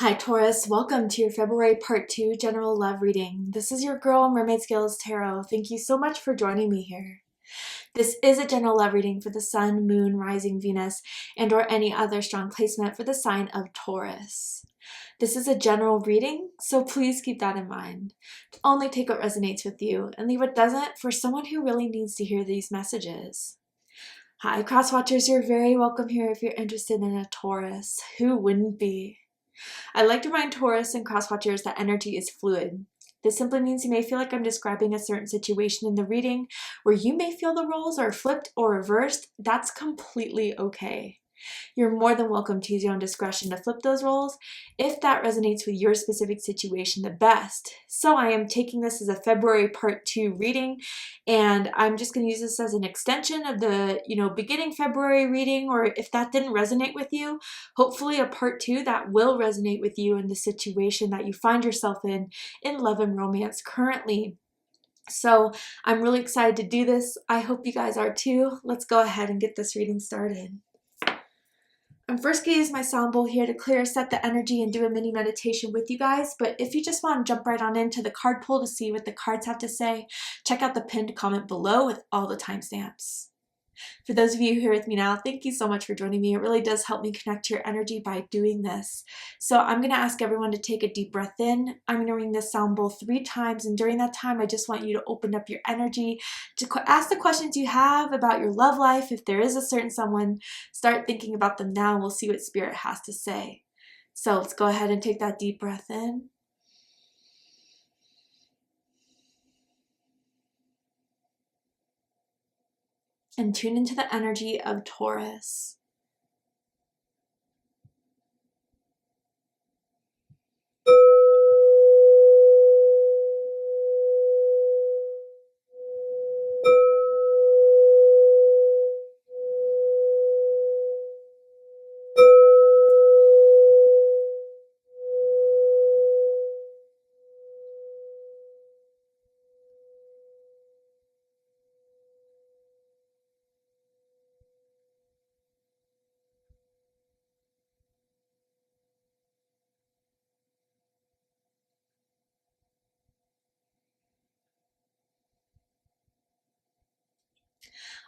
Hi Taurus, welcome to your February part 2 general love reading. This is your girl Mermaid Scales Tarot. Thank you so much for joining me here. This is a general love reading for the Sun, Moon, Rising, Venus, and or any other strong placement for the sign of Taurus. This is a general reading, so please keep that in mind. Only take what resonates with you and leave what doesn't for someone who really needs to hear these messages. Hi Cross Watchers, you're very welcome here if you're interested in a Taurus. Who wouldn't be? I like to remind Taurus and crosswatchers that energy is fluid. This simply means you may feel like I'm describing a certain situation in the reading where you may feel the roles are flipped or reversed. That's completely okay. You're more than welcome to use your own discretion to flip those roles if that resonates with your specific situation the best. So I am taking this as a February part 2 reading, and I'm just going to use this as an extension of the, beginning February reading, or if that didn't resonate with you, hopefully a part 2 that will resonate with you in the situation that you find yourself in love and romance currently. So I'm really excited to do this. I hope you guys are too. Let's go ahead and get this reading started. I'm first going to use my sound bowl here to clear, set the energy, and do a mini meditation with you guys. But if you just want to jump right on into the card pull to see what the cards have to say, check out the pinned comment below with all the timestamps. For those of you who are with me now, thank you so much for joining me. It really does help me connect to your energy by doing this. So I'm going to ask everyone to take a deep breath in. I'm going to ring this sound bowl 3 times, and during that time, I just want you to open up your energy to ask the questions you have about your love life. If there is a certain someone, start thinking about them now, and we'll see what Spirit has to say. So let's go ahead and take that deep breath in. And tune into the energy of Taurus.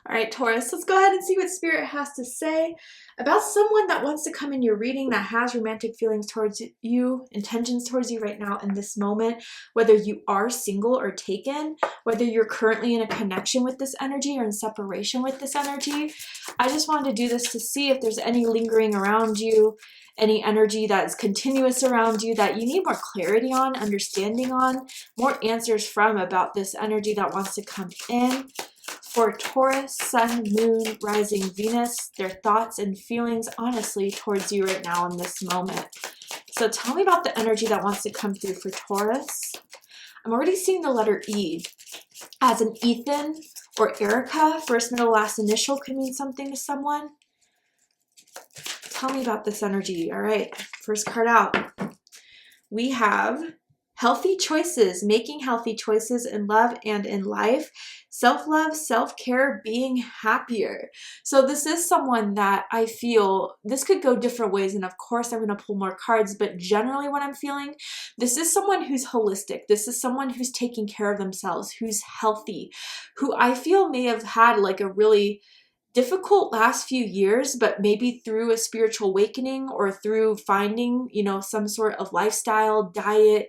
All right, Taurus, let's go ahead and see what Spirit has to say about someone that wants to come in your reading that has romantic feelings towards you, intentions towards you right now in this moment, whether you are single or taken, whether you're currently in a connection with this energy or in separation with this energy. I just wanted to do this to see if there's any lingering around you, any energy that's continuous around you that you need more clarity on, understanding on, more answers from about this energy that wants to come in. For Taurus, Sun, Moon, Rising, Venus, their thoughts and feelings honestly towards you right now in this moment. So tell me about the energy that wants to come through for Taurus. I'm already seeing the letter E as an Ethan or Erica. First, middle, last initial could mean something to someone. Tell me about this energy. All right, first card out. We have healthy choices, making healthy choices in love and in life, self-love, self-care, being happier. So this is someone that I feel, this could go different ways, and of course I'm going to pull more cards, but generally what I'm feeling, this is someone who's holistic. This is someone who's taking care of themselves, who's healthy, who I feel may have had like a really difficult last few years, but maybe through a spiritual awakening or through finding, some sort of lifestyle, diet,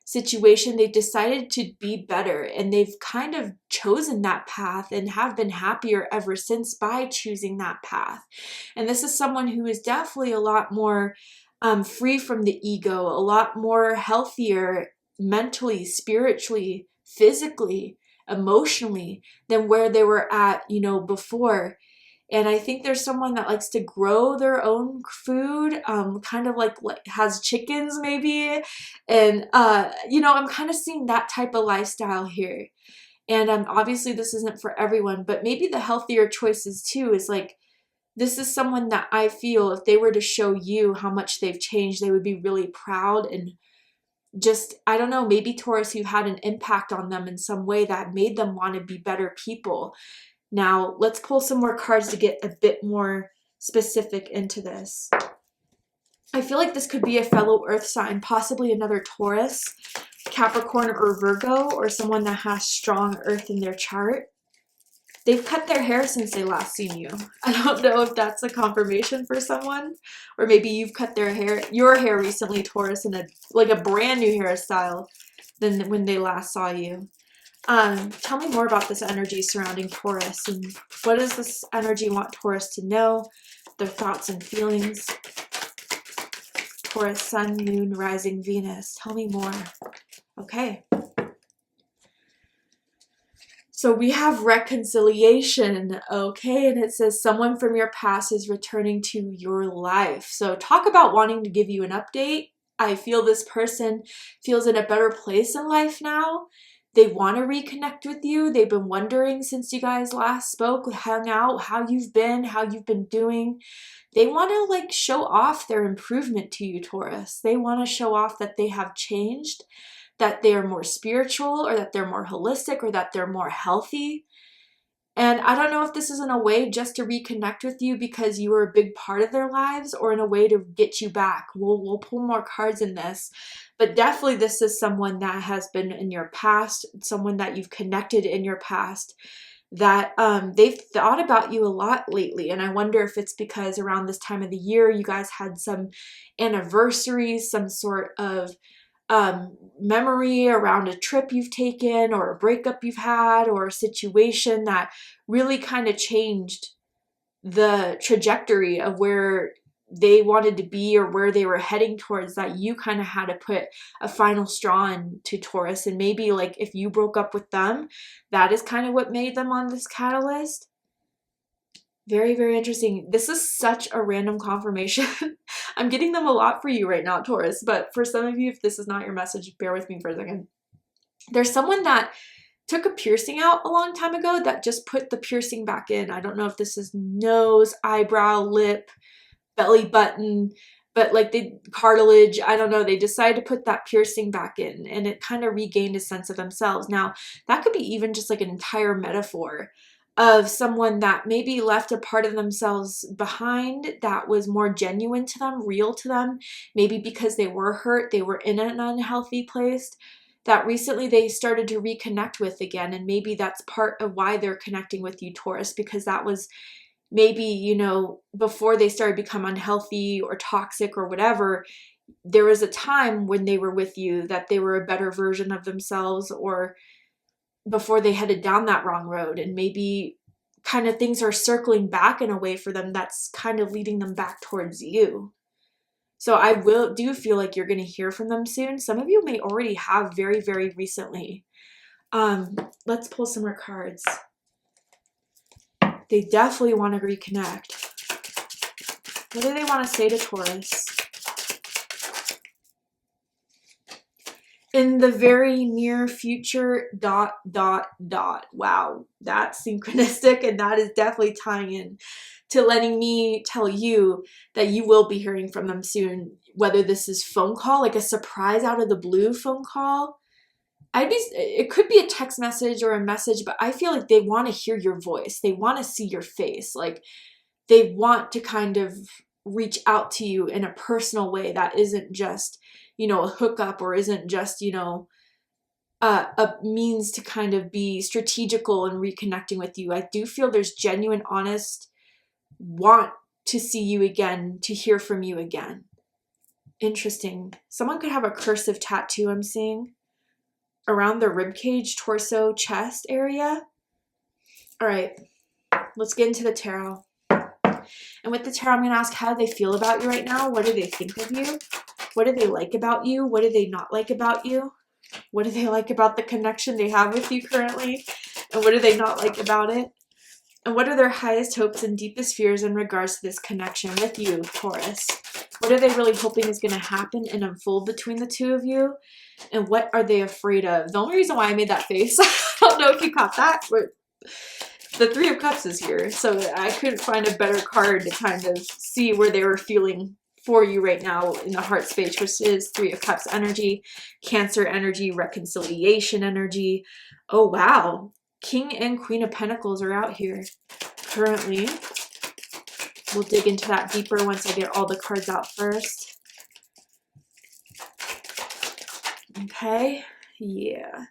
situation, they've decided to be better, and they've kind of chosen that path and have been happier ever since by choosing that path. And this is someone who is definitely a lot more free from the ego, a lot more healthier mentally, spiritually, physically, emotionally than where they were at, before. And I think there's someone that likes to grow their own food, kind of like has chickens maybe. And, I'm kind of seeing that type of lifestyle here. And obviously this isn't for everyone, but maybe the healthier choices too is like, this is someone that I feel if they were to show you how much they've changed, they would be really proud and just, I don't know, maybe Taurus, you had an impact on them in some way that made them want to be better people. Now, let's pull some more cards to get a bit more specific into this. I feel like this could be a fellow earth sign, possibly another Taurus, Capricorn, or Virgo, or someone that has strong earth in their chart. They've cut their hair since they last seen you. I don't know if that's a confirmation for someone, or maybe you've cut your hair recently, Taurus, in a brand new hairstyle than when they last saw you. Tell me more about this energy surrounding Taurus, and what does this energy want Taurus to know? Their thoughts and feelings. Taurus, Sun, Moon, Rising, Venus. Tell me more. Okay. So we have reconciliation, okay? And it says someone from your past is returning to your life. So talk about wanting to give you an update. I feel this person feels in a better place in life now. They want to reconnect with you. They've been wondering since you guys last spoke, hung out, how you've been doing. They want to like show off their improvement to you, Taurus. They want to show off that they have changed, that they are more spiritual, or that they're more holistic, or that they're more healthy. And I don't know if this is in a way just to reconnect with you because you were a big part of their lives, or in a way to get you back. We'll pull more cards in this. But definitely this is someone that has been in your past, someone that you've connected in your past, that they've thought about you a lot lately. And I wonder if it's because around this time of the year, you guys had some anniversaries, some sort of memory around a trip you've taken, or a breakup you've had, or a situation that really kind of changed the trajectory of where they wanted to be or where they were heading towards, that you kind of had to put a final straw in to Taurus. And maybe like if you broke up with them, that is kind of what made them on this catalyst. Very, very interesting. This is such a random confirmation. I'm getting them a lot for you right now, Taurus, but for some of you, if this is not your message, bear with me for a second. There's someone that took a piercing out a long time ago that just put the piercing back in. I don't know if this is nose, eyebrow, lip, belly button, but like the cartilage, I don't know. They decided to put that piercing back in, and it kind of regained a sense of themselves. Now, that could be even just like an entire metaphor of someone that maybe left a part of themselves behind that was more genuine to them, real to them, maybe because they were hurt, they were in an unhealthy place, that recently they started to reconnect with again. And maybe that's part of why they're connecting with you, Taurus, because that was maybe, you know, before they started to become unhealthy or toxic or whatever, there was a time when they were with you that they were a better version of themselves, or before they headed down that wrong road, and maybe kind of things are circling back in a way for them that's kind of leading them back towards you. So I do feel like you're going to hear from them soon. Some of you may already have very, very recently. Let's pull some more cards. They definitely want to reconnect. What do they want to say to Taurus? In the very near future, ... Wow, that's synchronistic, and that is definitely tying in to letting me tell you that you will be hearing from them soon, whether this is phone call, like a surprise out of the blue phone call. It could be a text message or a message, but I feel like they want to hear your voice. They want to see your face. Like they want to kind of reach out to you in a personal way that isn't just, you know, a hookup, or isn't just, you know, a means to kind of be strategical and reconnecting with you. I do feel there's genuine, honest want to see you again, to hear from you again. Interesting. Someone could have a cursive tattoo, I'm seeing, around their ribcage, torso, chest area. All right, let's get into the tarot. And with the tarot, I'm going to ask, how do they feel about you right now? What do they think of you? What do they like about you? What do they not like about you? What do they like about the connection they have with you currently? And what do they not like about it? And what are their highest hopes and deepest fears in regards to this connection with you, Taurus? What are they really hoping is going to happen and unfold between the two of you? And what are they afraid of? The only reason why I made that face, I don't know if you caught that, but the Three of Cups is here. So I couldn't find a better card to kind of see where they were feeling for you right now in the heart space, which is Three of Cups energy, Cancer energy, reconciliation energy. Oh, wow. King and Queen of Pentacles are out here currently. We'll dig into that deeper once I get all the cards out first. Okay, yeah,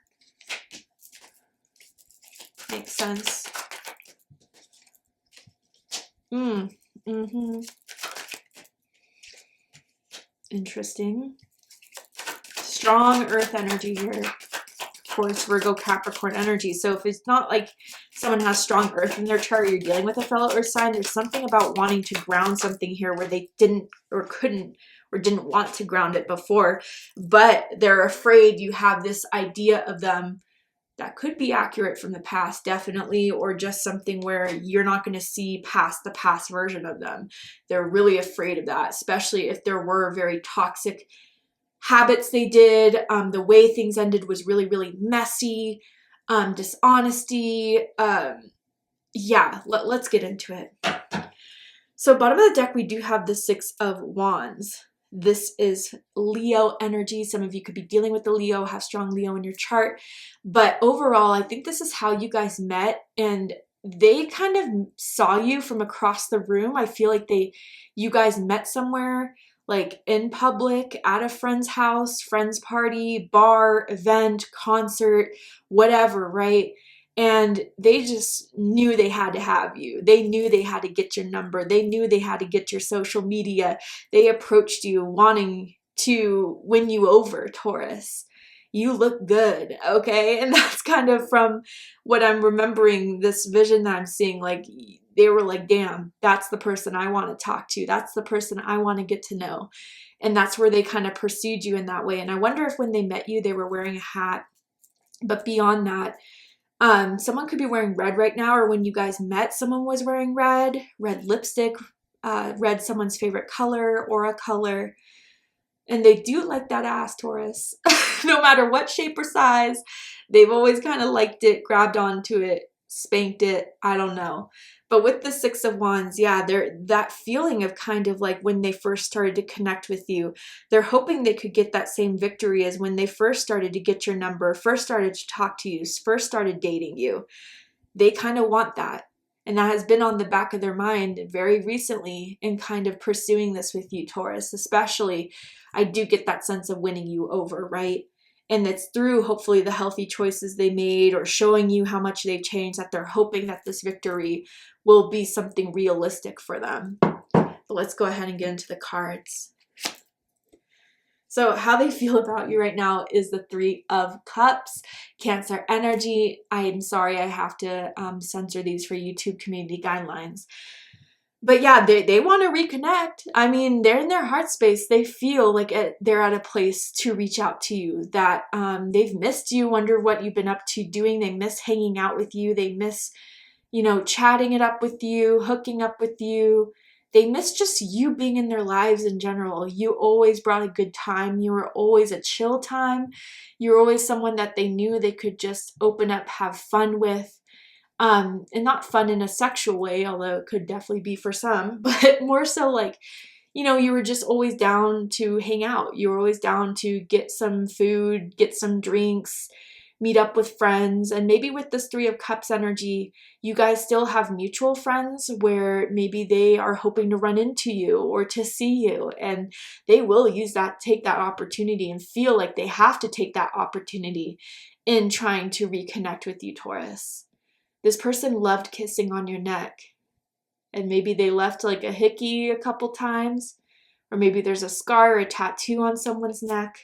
makes sense. Mm-hmm. Interesting. Strong earth energy here. Taurus, Virgo, Capricorn energy. So if it's not like someone has strong earth in their chart, you're dealing with a fellow earth sign, there's something about wanting to ground something here where they didn't or couldn't or didn't want to ground it before, but they're afraid you have this idea of them that could be accurate from the past, definitely, or just something where you're not going to see past the past version of them. They're really afraid of that, especially if there were very toxic habits they did. The way things ended was really, really messy. Dishonesty. Yeah, let's get into it. So bottom of the deck, we do have the Six of Wands. This is Leo energy. Some of you could be dealing with the Leo, have strong Leo in your chart. But overall, I think this is how you guys met, and they kind of saw you from across the room. I feel like you guys met somewhere, like in public, at a friend's house, friend's party, bar, event, concert, whatever, right? And they just knew they had to have you. They knew they had to get your number. They knew they had to get your social media. They approached you wanting to win you over, Taurus. You look good, okay? And that's kind of from what I'm remembering, this vision that I'm seeing. Like, they were like, damn, that's the person I want to talk to. That's the person I want to get to know. And that's where they kind of pursued you in that way. And I wonder if when they met you, they were wearing a hat. But beyond that, someone could be wearing red right now, or when you guys met, someone was wearing red lipstick, red someone's favorite color, aura color. And they do like that ass, Taurus. No matter what shape or size, they've always kind of liked it, grabbed onto it, spanked it. I don't know. But with the Six of Wands, yeah, that feeling of kind of like when they first started to connect with you, they're hoping they could get that same victory as when they first started to get your number, first started to talk to you, first started dating you. They kind of want that. And that has been on the back of their mind very recently in kind of pursuing this with you, Taurus. Especially, I do get that sense of winning you over, right? And it's through hopefully the healthy choices they made or showing you how much they've changed that they're hoping that this victory will be something realistic for them. But let's go ahead and get into the cards. So how they feel about you right now is the Three of Cups, Cancer energy. I'm sorry, I have to censor these for YouTube community guidelines. But yeah, they want to reconnect. I mean, they're in their heart space. They feel like they're at a place to reach out to you, that they've missed you, wonder what you've been up to doing. They miss hanging out with you. They miss, chatting it up with you, hooking up with you. They miss just you being in their lives in general. You always brought a good time. You were always a chill time. You were always someone that they knew they could just open up, have fun with. And not fun in a sexual way, although it could definitely be for some, but more so like, you were just always down to hang out. You were always down to get some food, get some drinks, meet up with friends. And maybe with this Three of Cups energy, you guys still have mutual friends where maybe they are hoping to run into you or to see you. And they will take that opportunity and feel like they have to take that opportunity in trying to reconnect with you, Taurus. This person loved kissing on your neck, and maybe they left like a hickey a couple times, or maybe there's a scar or a tattoo on someone's neck.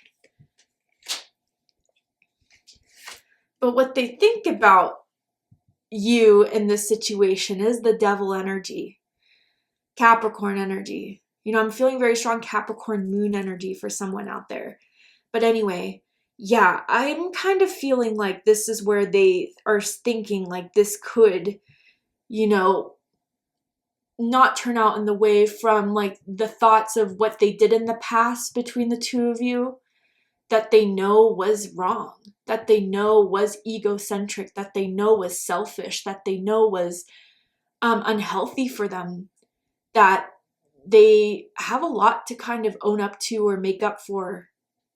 But what they think about you in this situation is the Devil energy, Capricorn energy. I'm feeling very strong Capricorn moon energy for someone out there. But anyway, yeah, I'm kind of feeling like this is where they are thinking like this could, not turn out in the way from like the thoughts of what they did in the past between the two of you, that they know was wrong, that they know was egocentric, that they know was selfish, that they know was unhealthy for them, that they have a lot to kind of own up to or make up for.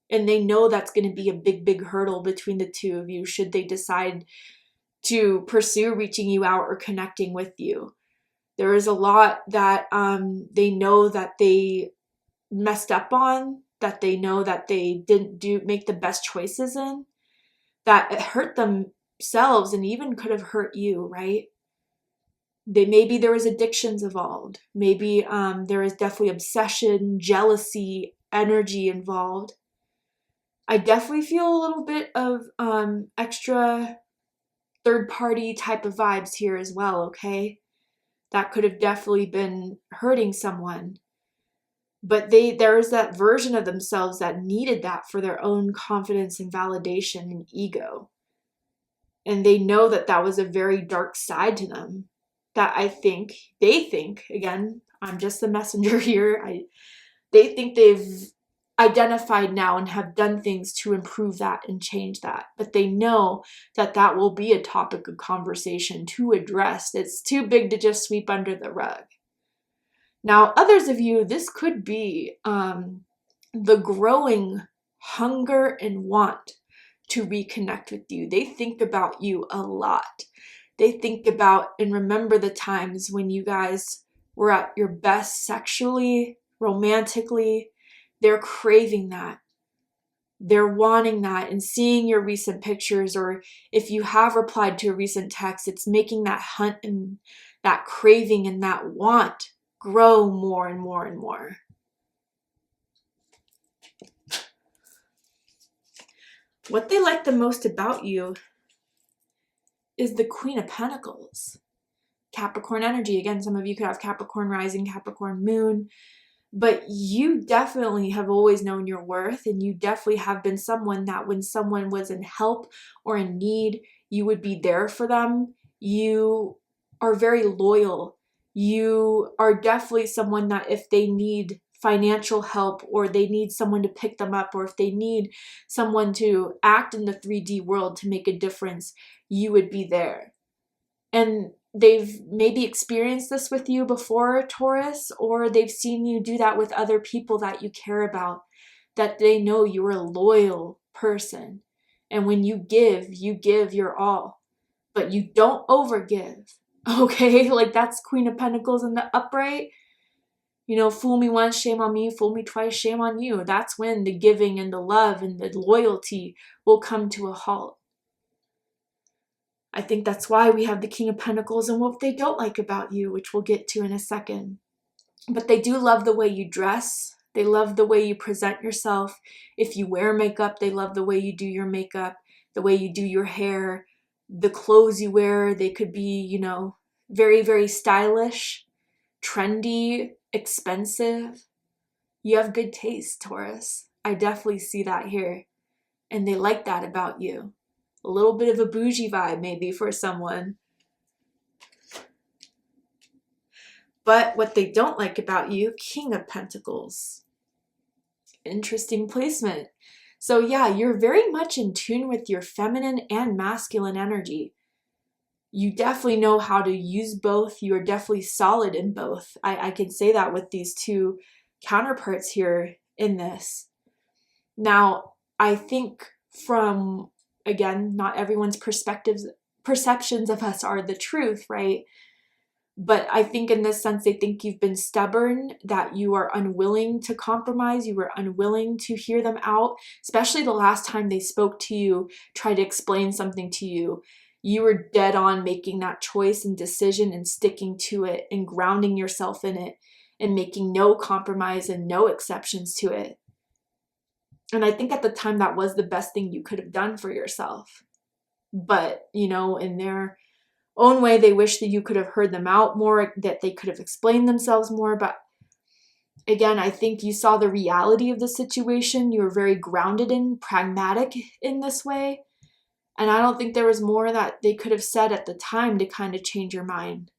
And they know that's going to be a big, big hurdle between the two of you should they decide to pursue reaching you out or connecting with you. There is a lot that they know that they messed up on, that they know that they didn't make the best choices in, that it hurt themselves and even could have hurt you, right? Maybe there was addictions involved. Maybe there is definitely obsession, jealousy, energy involved. I definitely feel a little bit of extra third-party type of vibes here as well, okay? That could have definitely been hurting someone. But there is that version of themselves that needed that for their own confidence and validation and ego. And they know that that was a very dark side to them. That they think, again, I'm just the messenger here. They think they've identified now and have done things to improve that and change that. But they know that that will be a topic of conversation to address. It's too big to just sweep under the rug. Now, others of you, this could be the growing hunger and want to reconnect with you. They think about you a lot. They think about and remember the times when you guys were at your best sexually, romantically. They're craving that. They're wanting that, and seeing your recent pictures, or if you have replied to a recent text, it's making that hunt and that craving and that want grow more and more and more. What they like the most about you is the Queen of Pentacles. Capricorn energy. Again, some of you could have Capricorn rising, Capricorn moon, but you definitely have always known your worth, and you definitely have been someone that when someone was in help or in need, you would be there for them. You are very loyal. You are definitely someone that if they need financial help, or they need someone to pick them up, or if they need someone to act in the 3D world to make a difference, you would be there. And they've maybe experienced this with you before, Taurus, or they've seen you do that with other people that you care about, that they know you're a loyal person. And when you give your all, but you don't overgive, okay? Like that's Queen of Pentacles in the upright. You know, fool me once, shame on me, fool me twice, shame on you. That's when the giving and the love and the loyalty will come to a halt. I think that's why we have the King of Pentacles and what they don't like about you, which we'll get to in a second. But they do love the way you dress. They love the way you present yourself. If you wear makeup, they love the way you do your makeup, the way you do your hair, the clothes you wear. They could be, you know, very, very stylish, trendy, expensive. You have good taste, Taurus. I definitely see that here. And they like that about you. A little bit of a bougie vibe maybe for someone. But what they don't like about you, King of Pentacles. Interesting placement. So yeah, you're very much in tune with your feminine and masculine energy. You definitely know how to use both. You are definitely solid in both. I can say that with these two counterparts here in this. Now, I think from, again, not everyone's perceptions of us are the truth, right? But I think in this sense, they think you've been stubborn, that you are unwilling to compromise, you were unwilling to hear them out, especially the last time they spoke to you, tried to explain something to you. You were dead on making that choice and decision and sticking to it and grounding yourself in it and making no compromise and no exceptions to it. And I think at the time that was the best thing you could have done for yourself. But, you know, in their own way, they wish that you could have heard them out more, that they could have explained themselves more. But again, I think you saw the reality of the situation. You were very grounded and pragmatic in this way. And I don't think there was more that they could have said at the time to kind of change your mind.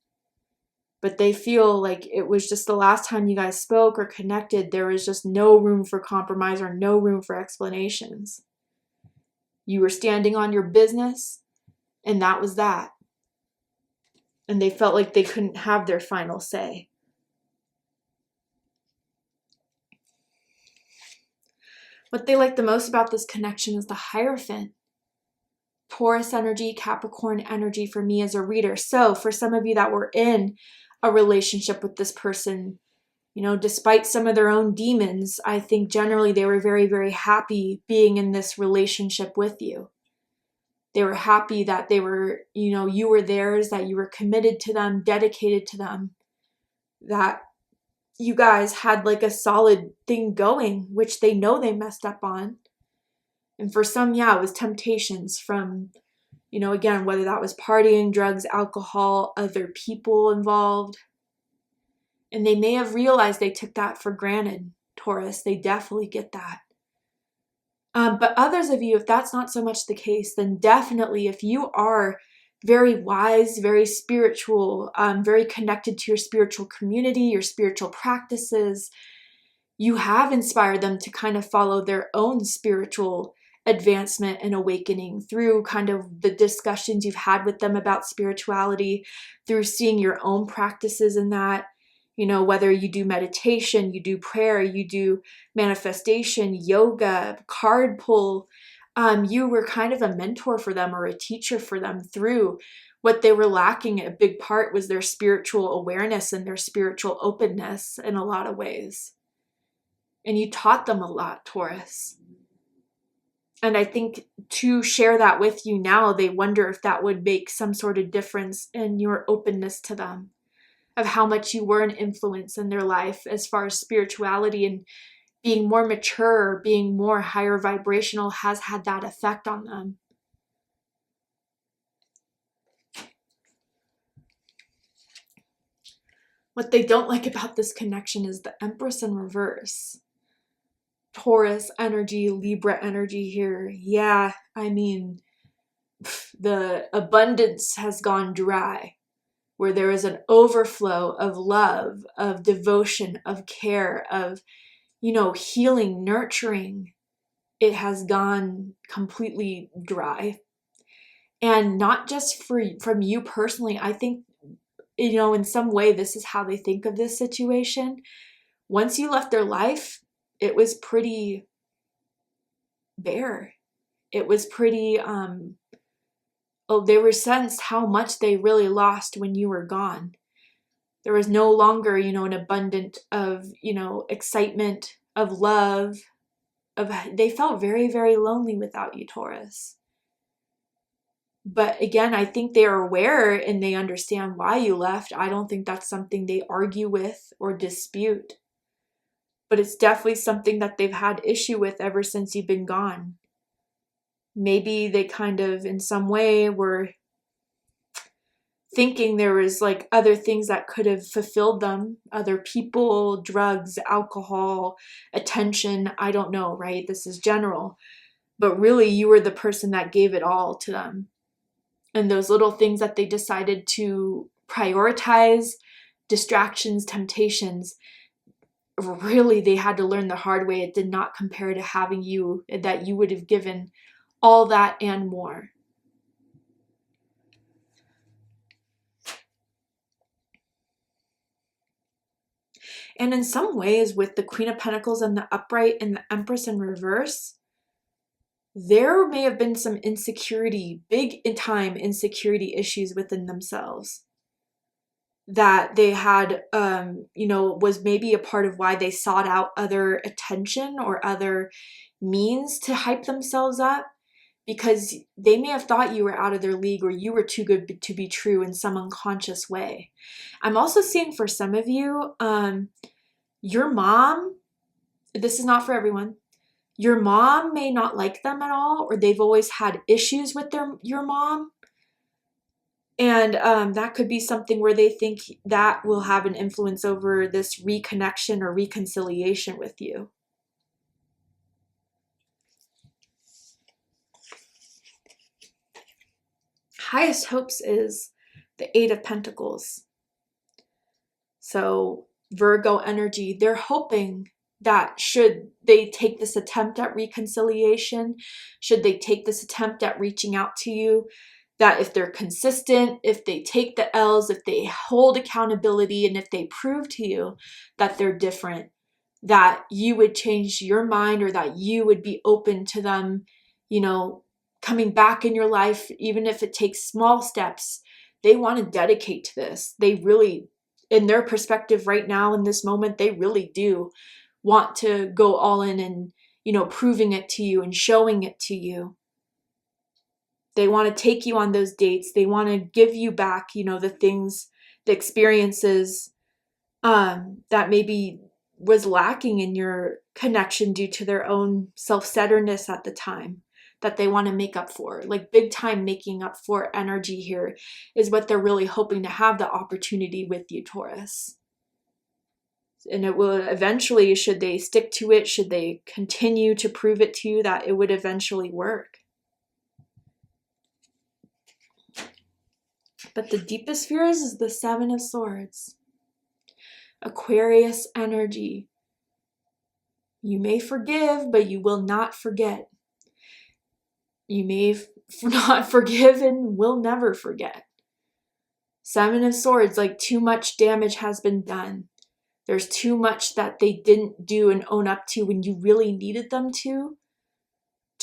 But they feel like it was just the last time you guys spoke or connected, there was just no room for compromise or no room for explanations. You were standing on your business, and that was that. And they felt like they couldn't have their final say. What they like the most about this connection is the Hierophant. Taurus energy, Capricorn energy for me as a reader. So for some of you that were in a relationship with this person, Despite some of their own demons, I think generally they were very, very happy being in this relationship with you. They were happy that they were, you were theirs, that you were committed to them, dedicated to them, that you guys had like a solid thing going, which they know they messed up on. And for some, it was temptations from, again, whether that was partying, drugs, alcohol, other people involved. And they may have realized they took that for granted, Taurus. They definitely get that. But others of you, if that's not so much the case, then definitely if you are very wise, very spiritual, very connected to your spiritual community, your spiritual practices, you have inspired them to kind of follow their own spiritual advancement and awakening through kind of the discussions you've had with them about spirituality, through seeing your own practices in that. Whether you do meditation, you do prayer, you do manifestation, yoga, card pull, you were kind of a mentor for them or a teacher for them through what they were lacking. A big part was their spiritual awareness and their spiritual openness in a lot of ways. And you taught them a lot, Taurus. And I think to share that with you now, they wonder if that would make some sort of difference in your openness to them, of how much you were an influence in their life as far as spirituality, and being more mature, being more higher vibrational has had that effect on them. What they don't like about this connection is the Empress in reverse. Taurus energy, Libra energy here. Yeah, I mean, the abundance has gone dry, where there is an overflow of love, of devotion, of care, of, healing, nurturing. It has gone completely dry. And not just from you personally. I think, in some way, this is how they think of this situation. Once you left their life, it was pretty bare. It was pretty, they were sensed how much they really lost when you were gone. There was no longer, an abundance of, excitement, of love, they felt very, very lonely without you, Taurus. But again, I think they are aware and they understand why you left. I don't think that's something they argue with or dispute. But it's definitely something that they've had issue with ever since you've been gone. Maybe they kind of, in some way, were thinking there was like other things that could have fulfilled them, other people, drugs, alcohol, attention. I don't know, right? This is general. But really, you were the person that gave it all to them. And those little things that they decided to prioritize, distractions, temptations, really they had to learn the hard way. It did not compare to having you, that you would have given all that and more. And in some ways, with the Queen of Pentacles and the upright and the Empress in reverse, there may have been some insecurity, big time insecurity issues within themselves that they had, was maybe a part of why they sought out other attention or other means to hype themselves up, because they may have thought you were out of their league or you were too good to be true in some unconscious way. I'm also seeing for some of you, your mom, this is not for everyone, your mom may not like them at all, or they've always had issues with your mom. And that could be something where they think that will have an influence over this reconnection or reconciliation with you. Highest hopes is the Eight of Pentacles. So Virgo energy, they're hoping that should they take this attempt at reconciliation, should they take this attempt at reaching out to you, that if they're consistent, if they take the L's, if they hold accountability, and if they prove to you that they're different, that you would change your mind, or that you would be open to them, coming back in your life, even if it takes small steps. They want to dedicate to this. They really, in their perspective right now in this moment, they really do want to go all in and, you know, proving it to you and showing it to you. They want to take you on those dates. They want to give you back, you know, the things, the experiences that maybe was lacking in your connection due to their own self-centeredness at the time, that they want to make up for. Like big time making up for energy here is what they're really hoping to have the opportunity with you, Taurus. And it will eventually, should they stick to it, should they continue to prove it to you, that it would eventually work. But the deepest fears is the Seven of Swords. Aquarius energy. You may forgive, but you will not forget. You may not forgive and will never forget. Seven of Swords, like too much damage has been done. There's too much that they didn't do and own up to when you really needed them to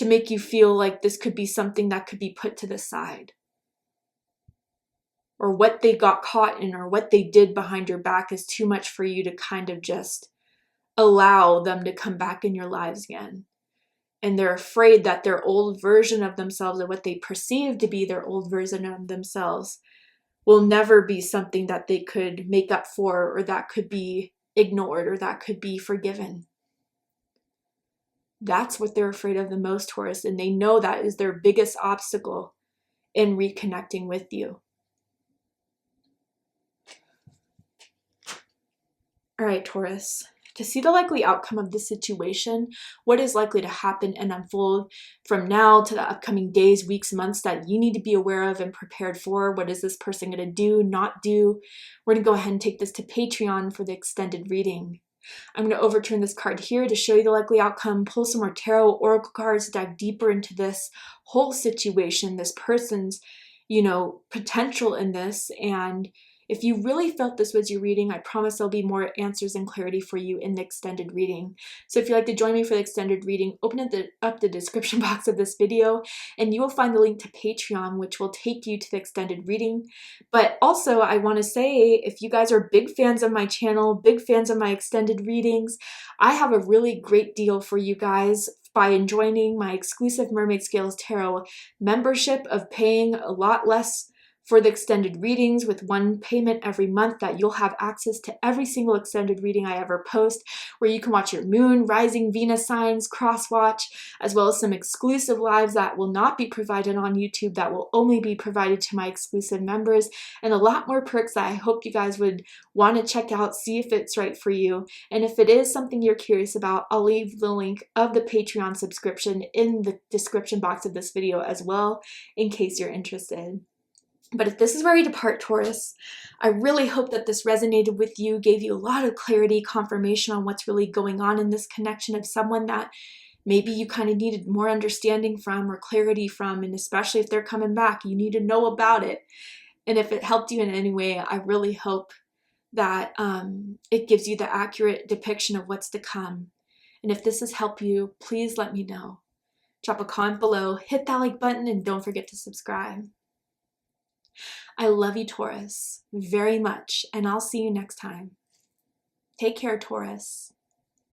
make you feel like this could be something that could be put to the side. Or what they got caught in or what they did behind your back is too much for you to kind of just allow them to come back in your lives again. And they're afraid that their old version of themselves, or what they perceive to be their old version of themselves, will never be something that they could make up for, or that could be ignored, or that could be forgiven. That's what they're afraid of the most, Taurus, and they know that is their biggest obstacle in reconnecting with you. All right, Taurus. To see the likely outcome of this situation, what is likely to happen and unfold from now to the upcoming days, weeks, months that you need to be aware of and prepared for. What is this person going to do, not do? We're going to go ahead and take this to Patreon for the extended reading. I'm going to overturn this card here to show you the likely outcome, pull some more tarot oracle cards, dive deeper into this whole situation, this person's, you know, potential in this. And if you really felt this was your reading, I promise there'll be more answers and clarity for you in the extended reading. So if you'd like to join me for the extended reading, open up the description box of this video and you will find the link to Patreon, which will take you to the extended reading. But also I want to say, if you guys are big fans of my channel, big fans of my extended readings, I have a really great deal for you guys by joining my exclusive Mermaid Scales Tarot membership of paying a lot less for the extended readings with one payment every month, that you'll have access to every single extended reading I ever post, where you can watch your moon, rising, Venus signs, cross watch, as well as some exclusive lives that will not be provided on YouTube, that will only be provided to my exclusive members, and a lot more perks that I hope you guys would want to check out, see if it's right for you. And if it is something you're curious about, I'll leave the link of the Patreon subscription in the description box of this video as well, in case you're interested. But if this is where we depart, Taurus, I really hope that this resonated with you, gave you a lot of clarity, confirmation on what's really going on in this connection of someone that maybe you kind of needed more understanding from or clarity from, and especially if they're coming back, you need to know about it. And if it helped you in any way, I really hope that it gives you the accurate depiction of what's to come. And if this has helped you, please let me know. Drop a comment below, hit that like button, and don't forget to subscribe. I love you, Taurus, very much, and I'll see you next time. Take care, Taurus.